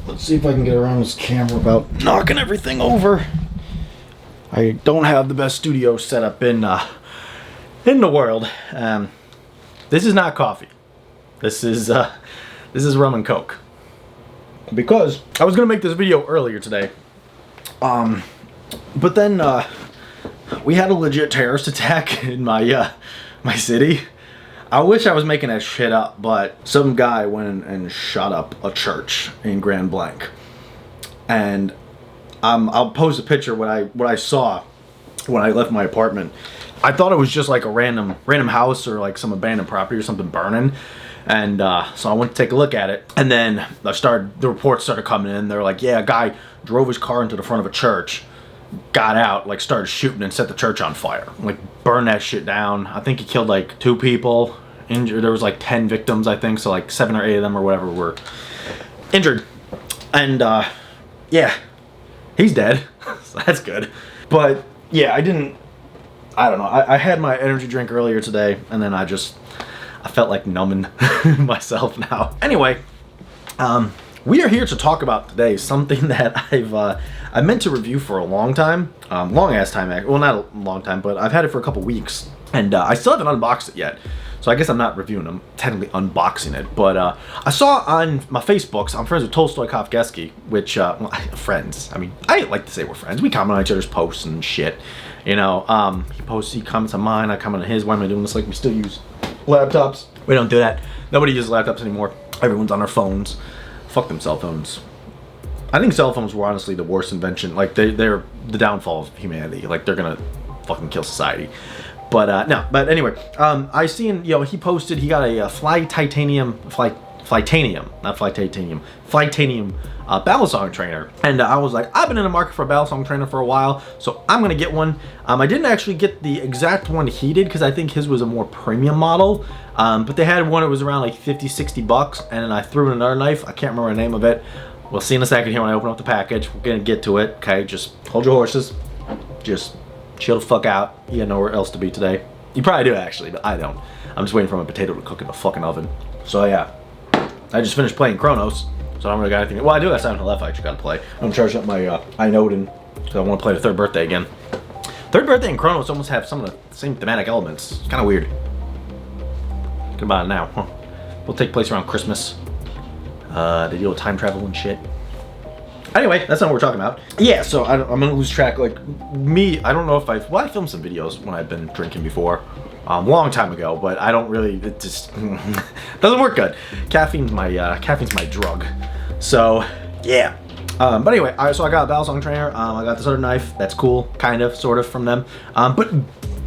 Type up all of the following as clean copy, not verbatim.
Let's see if I can get around this camera without knocking everything over. I don't have the best studio setup in the world. This is not coffee. This is rum and coke. Because I was gonna make this video earlier today, but then we had a legit terrorist attack in my my city. I wish I was making that shit up, but some guy went and shot up a church in Grand Blanc, and I'll post a picture what I saw when I left my apartment. I thought it was just like a random house or like some abandoned property or something burning, and so I went to take a look at it, and then the reports started coming in. They're like, yeah, a guy drove his car into the front of a church, got out, like started shooting and set the church on fire, like burned that shit down. I think he killed like 2 people. Injured. There was like 10 victims, I think, so like 7 or 8 of them or whatever were injured. And yeah, he's dead. So that's good. But yeah, I don't know. I had my energy drink earlier today, and then I felt like numbing myself now. Anyway, we are here to talk about today something that I meant to review for a long time, long ass time. Well, not a long time, but I've had it for a couple weeks, and I still haven't unboxed it yet. So I guess I'm not reviewing them, technically unboxing it. But I saw on my Facebooks, I'm friends with Tolstoy Kafkeski, which, well, friends. I mean, I like to say we're friends. We comment on each other's posts and shit. You know, he comments on mine, I comment on his. Why am I doing this? Like, we still use laptops. We don't do that. Nobody uses laptops anymore. Everyone's on their phones. Fuck them cell phones. I think cell phones were honestly the worst invention. Like, they're the downfall of humanity. Like, they're gonna fucking kill society. But no, but anyway, I seen, you know, he posted, he got a Flytanium Balisong trainer, and I was like, I've been in the market for a Balisong trainer for a while, so I'm gonna get one. I didn't actually get the exact one he did because I think his was a more premium model, but they had one that was around like 50-60 bucks, and then I threw in another knife. I can't remember the name of it. We'll see in a second here when I open up the package. We're gonna get to it. Okay, just hold your horses. Just chill the fuck out. You got nowhere else to be today. You probably do actually, but I don't. I'm just waiting for my potato to cook in the fucking oven. So yeah, I just finished playing Chronos, so I'm gonna got anything. Well, I do got Silent Hill F I actually gotta play. I'm gonna charge up my iNode, so I want to play the Third Birthday again. Third Birthday and Chronos almost have some of the same thematic elements. It's kind of weird. Think about it now, huh? Will take place around Christmas. They deal with time travel and shit. Anyway, that's not what we're talking about. Yeah, so I'm gonna lose track. Like me, I don't know if I filmed some videos when I've been drinking before, long time ago, but I don't really. It just doesn't work good. Caffeine's my drug. So yeah. But anyway, so I got a Balisong trainer. I got this other knife. That's cool, kind of, sort of, from them. But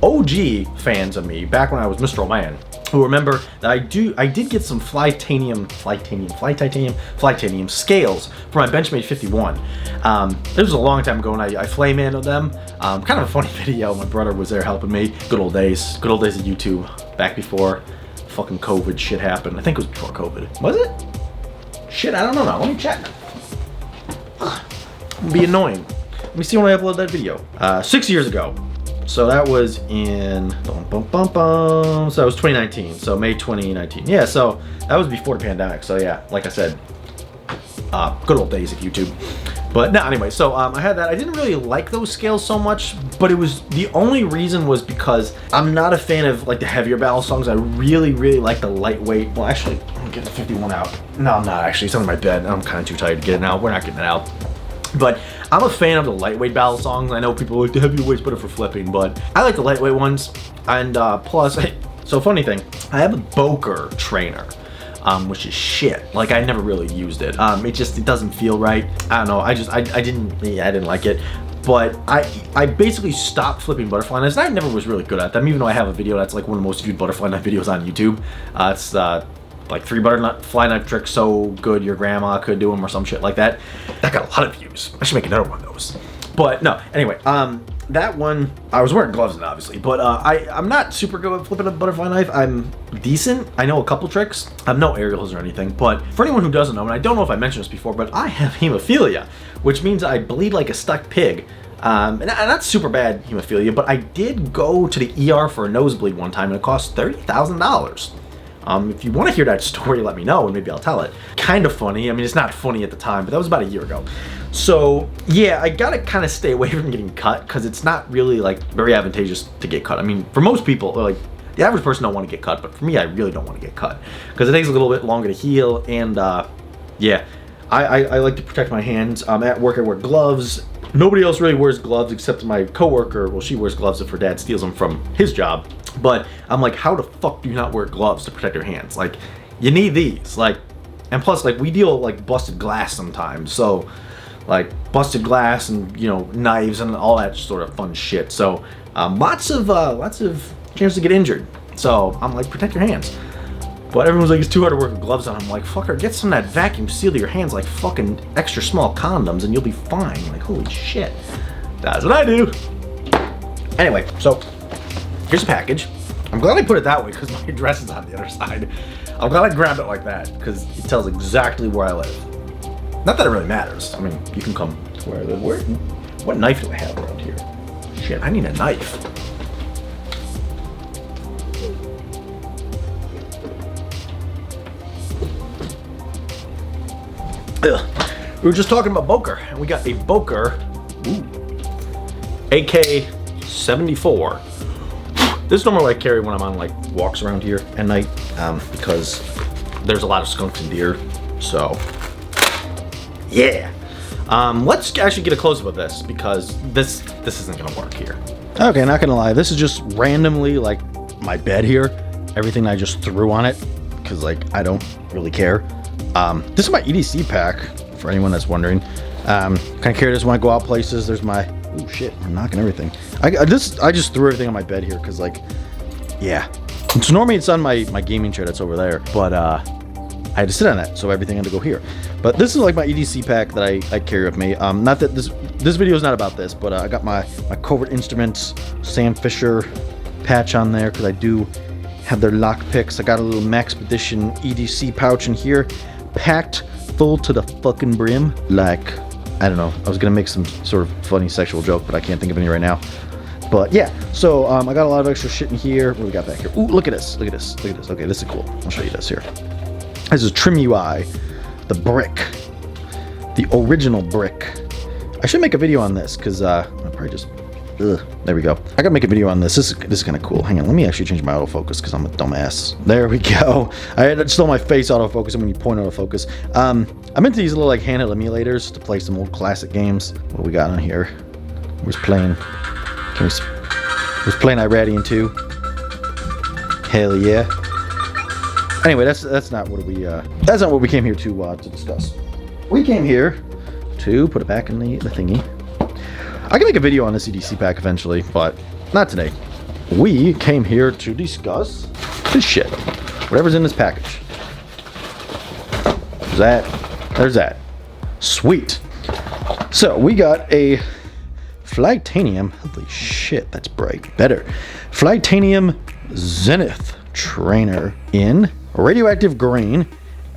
OG fans of me, back when I was Mr. O'Man, who remember that I did get some Flytanium scales for my Benchmade 51. It was a long time ago, and I flame handled them. Kind of a funny video. My brother was there helping me. Good old days of YouTube, back before fucking COVID shit happened. I think it was before COVID. Was it? Shit, I don't know now. Let me check. It'd be annoying. Let me see when I uploaded that video. 6 years ago. So that was in, so that was 2019, so May 2019. Yeah, so that was before the pandemic, so yeah, like I said, good old days of YouTube. But no, anyway, so I had that. I didn't really like those scales so much, but it was, the only reason was because I'm not a fan of like the heavier Balisongs. I really like the lightweight. Well, actually, I'm gonna get the 51 out. No, I'm not actually, it's under my bed. I'm kind of too tired to get it out. We're not getting it out. But I'm a fan of the lightweight Balisongs. I know people like the heavyweight's better for flipping, but I like the lightweight ones. And plus, so funny thing, I have a Boker trainer, which is shit. Like, I never really used it. It doesn't feel right. I don't know. I didn't like it. But I basically stopped flipping butterfly knives, and I never was really good at them, even though I have a video that's like one of the most viewed butterfly knife videos on YouTube. It's like 3 butterfly knife tricks so good your grandma could do them or some shit like that. That got a lot of views. I should make another one of those. But no, anyway, that one, I was wearing gloves in obviously, but I'm not super good at flipping a butterfly knife. I'm decent. I know a couple tricks. I'm no aerials or anything, but for anyone who doesn't know, and I don't know if I mentioned this before, but I have hemophilia, which means I bleed like a stuck pig. And that's super bad hemophilia, but I did go to the ER for a nosebleed one time, and it cost $30,000. If you want to hear that story, let me know and maybe I'll tell it. Kind of funny. I mean, it's not funny at the time, but that was about a year ago. So yeah, I gotta kind of stay away from getting cut because it's not really like very advantageous to get cut. I mean, for most people, like the average person don't want to get cut, but for me, I really don't want to get cut because it takes a little bit longer to heal. And yeah, I like to protect my hands. At work, I wear gloves. Nobody else really wears gloves except my coworker. Well, she wears gloves if her dad steals them from his job. But I'm like, how the fuck do you not wear gloves to protect your hands? Like, you need these. Like, and plus, like, we deal with like busted glass sometimes. So, like, busted glass and, you know, knives and all that sort of fun shit. So, lots of chance to get injured. So I'm like, protect your hands. But everyone's like, it's too hard to work with gloves on. I'm like, fucker, get some of that vacuum seal to your hands like fucking extra small condoms and you'll be fine. Like, holy shit. That's what I do. Anyway, so here's a package. I'm glad I put it that way because my address is on the other side. I'm glad I grabbed it like that because it tells exactly where I live. Not that it really matters. I mean, you can come to where I live. What knife do I have around here? Shit, I need a knife. Ugh. We were just talking about Boker, and we got a Boker AK-74. This is normally I carry when I'm on like walks around here at night because there's a lot of skunks and deer. So yeah, let's actually get a close up of this because this isn't gonna work here. Okay, not gonna lie, this is just randomly like my bed here. Everything I just threw on it because like I don't really care. This is my EDC pack, for anyone that's wondering. Kind of carry this when I go out places. There's my, oh shit, I'm knocking everything. I just threw everything on my bed here because like, yeah. So normally it's on my gaming chair that's over there, but I had to sit on that, so everything had to go here. But this is like my EDC pack that I carry with me. Not that this video is not about this, but I got my Covert Instruments Sam Fisher patch on there because I do have their lock picks. I got a little Maxpedition EDC pouch in here, packed full to the fucking brim. Like, I don't know, I was gonna make some sort of funny sexual joke, but I can't think of any right now. But yeah, so I got a lot of extra shit in here. What do we got back here? Ooh, look at this, look at this, look at this. Okay, this is cool. I'll show you this here. This is Trim UI, the brick, the original brick. I should make a video on this because I'll probably just, there we go. I gotta make a video on this. This is kind of cool. Hang on, let me actually change my autofocus because I'm a dumbass. There we go. I had stole my face autofocus when you point autofocus. I'm into these little like handheld emulators to play some old classic games. What do we got on here? Where's playing? Where's playing Iradian 2? Hell yeah. Anyway, that's not what we came here to discuss. We came here to put it back in the thingy. I can make a video on this EDC pack eventually, but not today. We came here to discuss this shit. Whatever's in this package. There's that. Sweet. So we got a Flygtanium. Holy shit, that's bright. Better. Flygtanium Zenith trainer in radioactive green,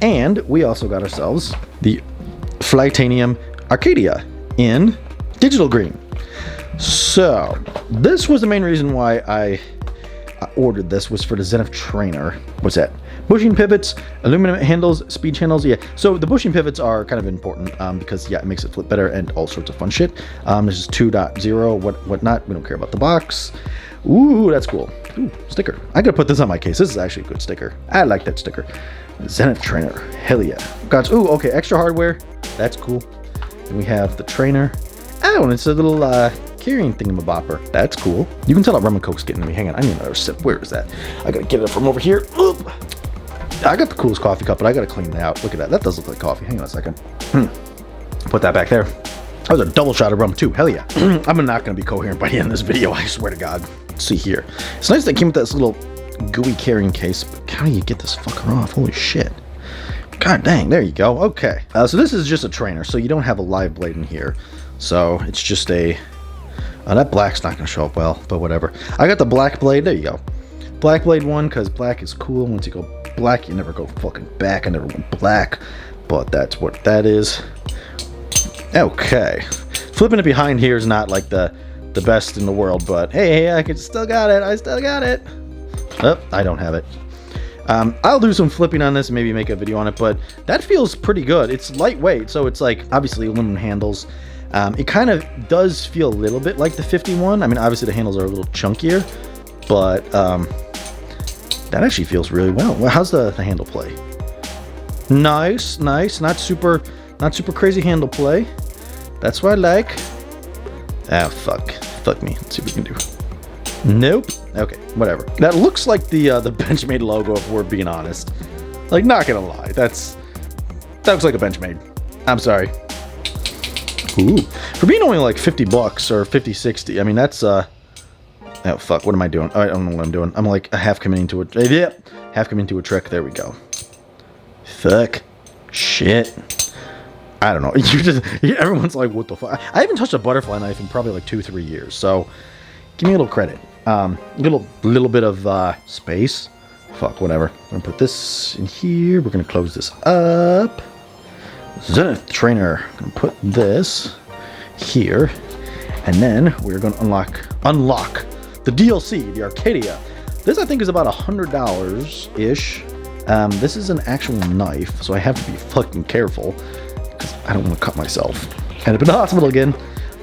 and we also got ourselves the Flygtanium Arcadia in digital green. So this was the main reason why I ordered this, was for the Zenith trainer. What's that? Bushing pivots, aluminum handles, speed channels. Yeah, so the bushing pivots are kind of important because yeah, it makes it flip better and all sorts of fun shit. This is 2.0 whatnot. We don't care about the box. Ooh, that's cool. Ooh, sticker. I gotta put this on my case. This is actually a good sticker. I like that sticker. Zenith trainer. Hell yeah. Got, ooh, okay, extra hardware. That's cool. And we have the trainer. Oh, and it's a little carrying thingamabopper. That's cool. You can tell that rum and coke's getting to me. Hang on, I need another sip. Where is that? I gotta get it from over here. Oop. I got the coolest coffee cup, but I gotta clean that out. Look at that. That does look like coffee. Hang on a second. Put that back there. That was a double shot of rum too. Hell yeah. I'm not gonna be coherent by the end of this video. I swear to God. Let's see here. It's nice they came with this little gooey carrying case, but how do you get this fucker off? Holy shit. God dang, there you go. Okay. So this is just a trainer, so you don't have a live blade in here. So it's just a... that black's not going to show up well, but whatever. I got the black blade. There you go. Black blade one, because black is cool. Once you go black, you never go fucking back. I never went black, but that's what that is. Okay. Flipping it behind here is not like the best in the world, but hey, I still got it. I still got it. Oh, I don't have it. I'll do some flipping on this and maybe make a video on it, but that feels pretty good. It's lightweight, so it's like obviously aluminum handles. It kind of does feel a little bit like the 51. I mean, obviously the handles are a little chunkier, but that actually feels really well. How's the handle play? Nice, nice. Not super crazy handle play. That's what I like. Ah, fuck me. Let's see what we can do. Nope. Okay, whatever. That looks like the Benchmade logo, if we're being honest. Like, not gonna lie, that looks like a Benchmade. I'm sorry. Ooh, for being only like $50 or 50, 60. I mean, that's oh fuck. What am I doing? I don't know what I'm doing. I'm like half committing to it. Yep, half committing to a trick. There we go. Fuck. Shit. I don't know. Everyone's like, what the fuck? I haven't touched a butterfly knife in probably like 2-3 years. So, give me a little credit. Little bit of space. Fuck, whatever. I'm gonna put this in here. We're gonna close this up. Zenith Trainer. I'm gonna put this here, and then we're gonna unlock the DLC, the Arcadia. This I think is about $100 ish. This is an actual knife, so I have to be fucking careful because I don't want to cut myself. End up in the hospital again.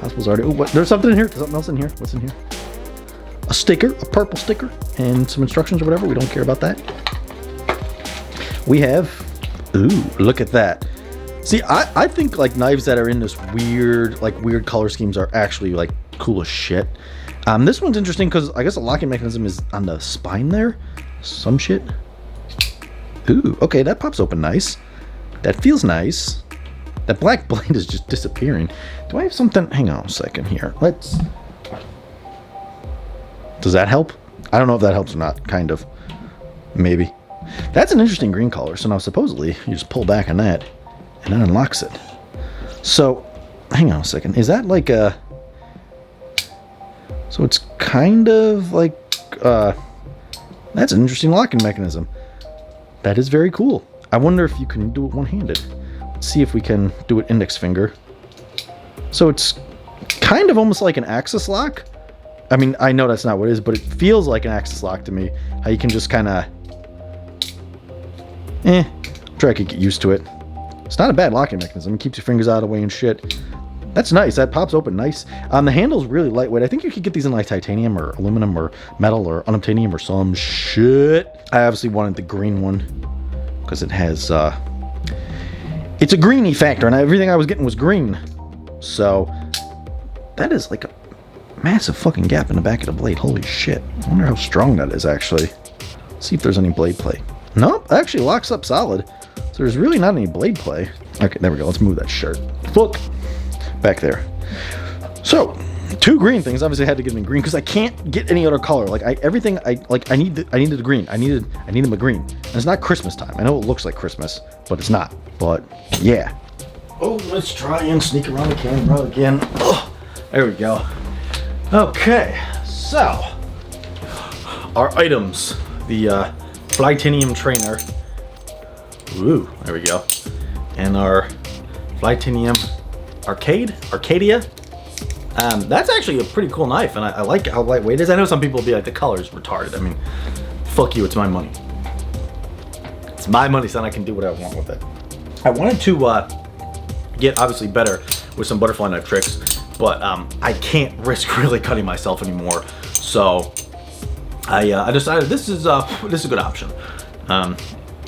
Hospital's already. Oh, what? There's something in here. There's something else in here. What's in here? A sticker, a purple sticker, and some instructions or whatever. We don't care about that. We have. Ooh, look at that. See, I think like knives that are in this weird color schemes are actually like cool as shit. This one's interesting because I guess the locking mechanism is on the spine there. Some shit. Ooh, okay, that pops open nice. That feels nice. That black blade is just disappearing. Do I have something? Hang on a second here. Let's. Does that help? I don't know if that helps or not. Kind of. Maybe. That's an interesting green color. So now supposedly you just pull back on that and that unlocks it. So, hang on a second. Is that like a... So it's kind of like... That's an interesting locking mechanism. That is very cool. I wonder if you can do it one-handed. Let's see if we can do it index finger. So it's kind of almost like an axis lock. I mean, I know that's not what it is, but it feels like an axis lock to me. How you can just kind of... try to get used to it. It's not a bad locking mechanism. It keeps your fingers out of the way and shit. That's nice. That pops open nice. The handle's really lightweight. I think you could get these in like titanium or aluminum or metal or unobtainium or some shit. I obviously wanted the green one because it has... It's a greeny factor, and everything I was getting was green. So, that is like a massive fucking gap in the back of the blade. Holy shit. I wonder how strong that is, actually. Let's see if there's any blade play. Nope, actually locks up solid. So there's really not any blade play. Okay, there we go. Let's move that shirt. Look, back there. So, 2 green things. Obviously, I had to get them in green because I can't get any other color. Like I needed the green. I needed them a green. And it's not Christmas time. I know it looks like Christmas, but it's not. But yeah. Oh, let's try and sneak around the camera again. Oh, there we go. Okay, so our items, the Flytinium Trainer. Ooh, there we go. And our Flytinium Arcadia. That's actually a pretty cool knife, and I like how lightweight it is. I know some people will be like, the color is retarded. I mean, fuck you, it's my money. It's my money, son. I can do what I want with it. I wanted to get obviously better with some butterfly knife tricks, but I can't risk really cutting myself anymore. So I decided this is a good option.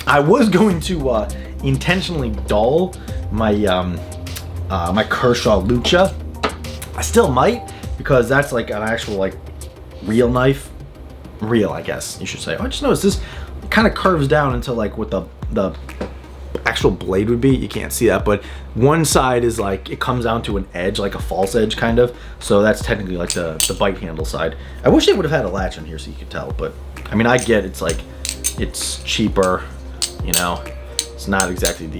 I was going to intentionally dull my my Kershaw Lucha. I still might, because that's like an actual like real knife. Real, I guess you should say. I just noticed this kind of curves down into like what the actual blade would be. You can't see that, but one side is like, it comes down to an edge, like a false edge kind of. So that's technically like the bite handle side. I wish they would have had a latch in here so you could tell, but I mean, I get it's like, it's cheaper, you know, it's not exactly the,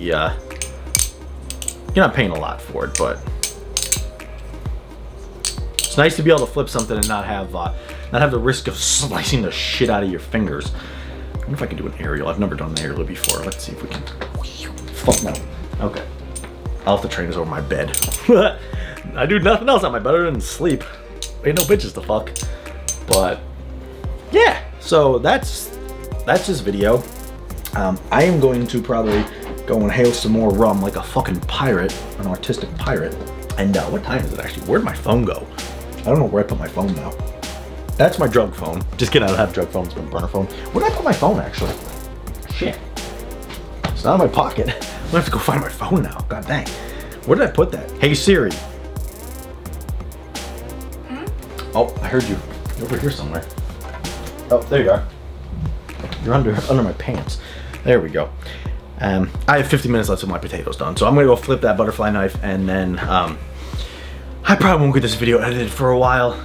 you're not paying a lot for it, but it's nice to be able to flip something and not have the risk of slicing the shit out of your fingers. I wonder if I can do an aerial. I've never done an aerial before. Let's see if we can. Fuck no. Okay. I'll have to train this over my bed. I do nothing else on my bed other than sleep. Ain't no bitches to fuck. But yeah. So that's this video. I am going to probably go and hail some more rum like a fucking pirate, an artistic pirate. And what time is it actually? Where'd my phone go? I don't know where I put my phone now. That's my drug phone. Just kidding, I don't have a drug phone, it's my burner phone. Where did I put my phone actually? Shit. It's not in my pocket. I'm gonna have to go find my phone now. God dang. Where did I put that? Hey Siri. Oh, I heard you. You're over here somewhere. Oh, there you are. You're under my pants. There we go. I have 50 minutes left till my potatoes done, so I'm gonna go flip that butterfly knife, and then I probably won't get this video edited for a while.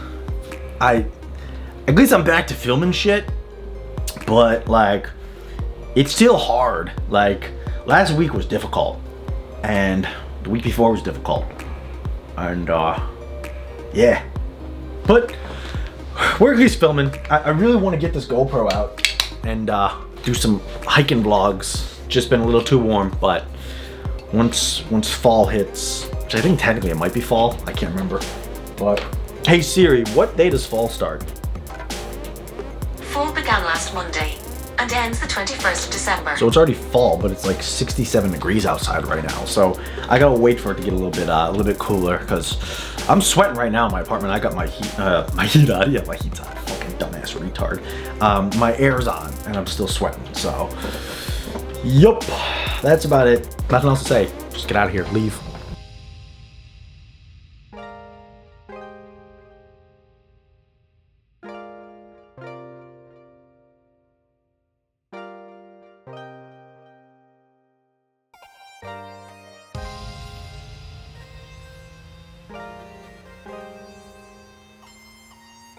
At least I'm back to filming shit, but like, it's still hard. Like, last week was difficult, and the week before was difficult, and yeah. But we're at least filming. I really want to get this GoPro out and do some hiking vlogs. Just been a little too warm, but once fall hits, which I think technically it might be fall, I can't remember. But hey Siri, what day does fall start? Fall began last Monday and ends the 21st of December. So it's already fall, but it's like 67 degrees outside right now. So I gotta wait for it to get a little bit cooler, because I'm sweating right now in my apartment. I got my heat on. Yeah, my heat's on. Fucking dumbass retard. My air's on, and I'm still sweating. So, yup, that's about it. Nothing else to say. Just get out of here. Leave.